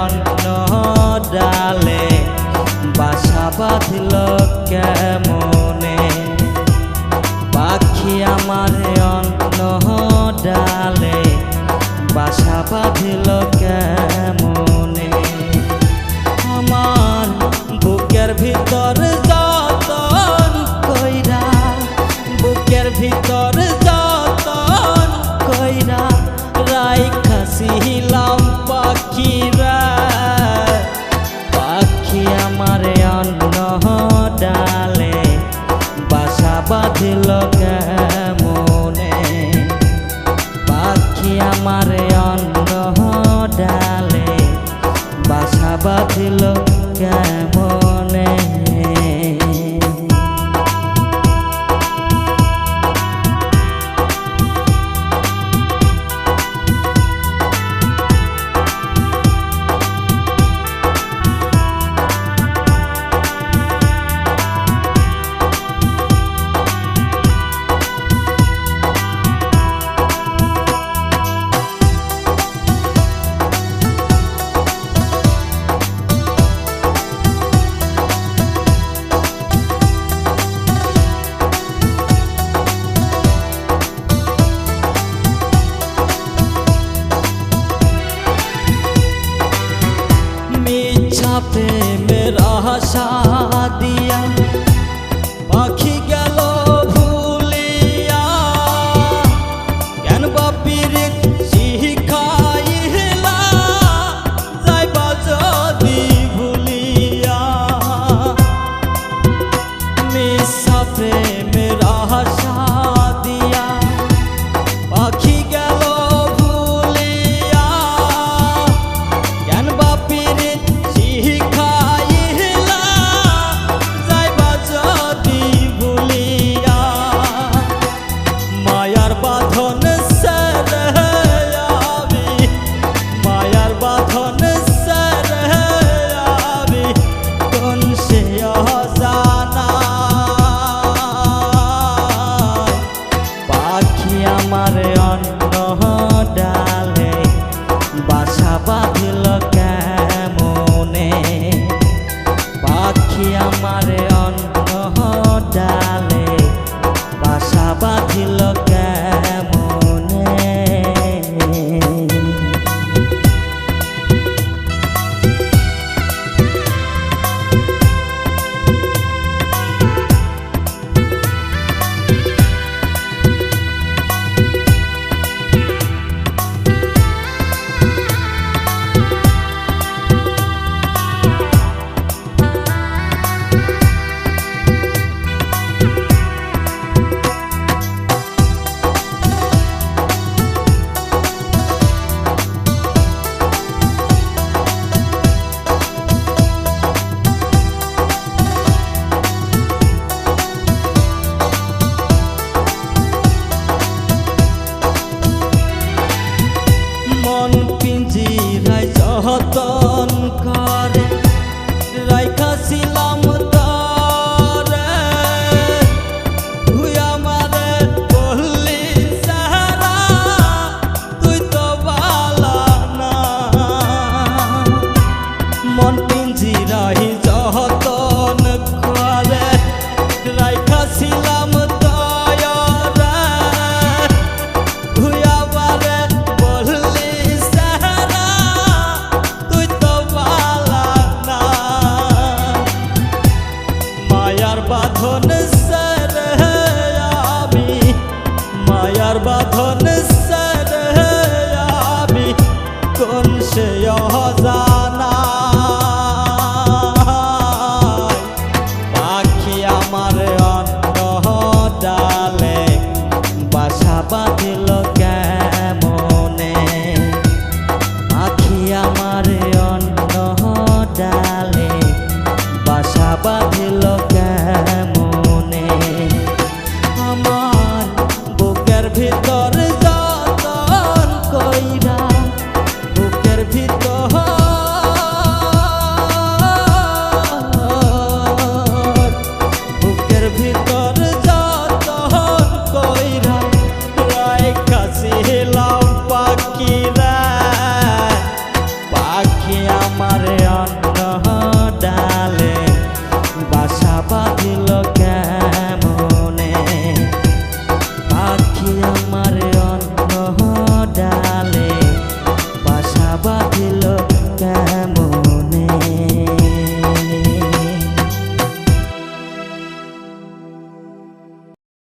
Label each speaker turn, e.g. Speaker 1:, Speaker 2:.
Speaker 1: অন্য ডালে বাসা বাঁধল কেমনে, পাখি আমারে অন্য ডালে বাসা বাঁধল কেমনে। আমার বুকের ভিতর যতন কইরা, বুকের ভিতর যতন কইরা রাইখাছিলাম পাখিরা, পাখি আমারে অন্য ডালে বাসা বাঁধল কেমনে, পাখি আমারে অন্য ডালে বাসা বাঁধল কেমনে। প্রেমের আশা দিয়া পাখি গেল ভুলিয়া, কেন বা পীড়িত শিখাইলা যাইবা যদি ভুলিয়া, মিশা প্রেমের আশা দিয়া পাখি গেল ভুলিয়া, কেন বা পীড়িত আমারে অন্য ডালে বাসা বাঁধল কেমনে, পাখি আমারে অন্য ডালে বাসা বাঁধল কেমনে। পিঞ্জিরায় যতন করে রাইখাছিলাম তরে, তুই আমারে বললি সারা তুই তো বালা না, মন পিঞ্জিরায় যতন করে রাইখাছিলাম তরে, তুই আমারে বললি বাঁধন সরে আমি, মায়ার বাঁধন সরে আমি কোন সে অজানা, পাখি আমার অন্য ডালে বাসা বাঁধল কেমনে, পাখি আমার অন্য ডালে বাসা বাঁধল কেমনে। আমার বুকের ভিতর যতন কইরা, বুকের ভিতর আমার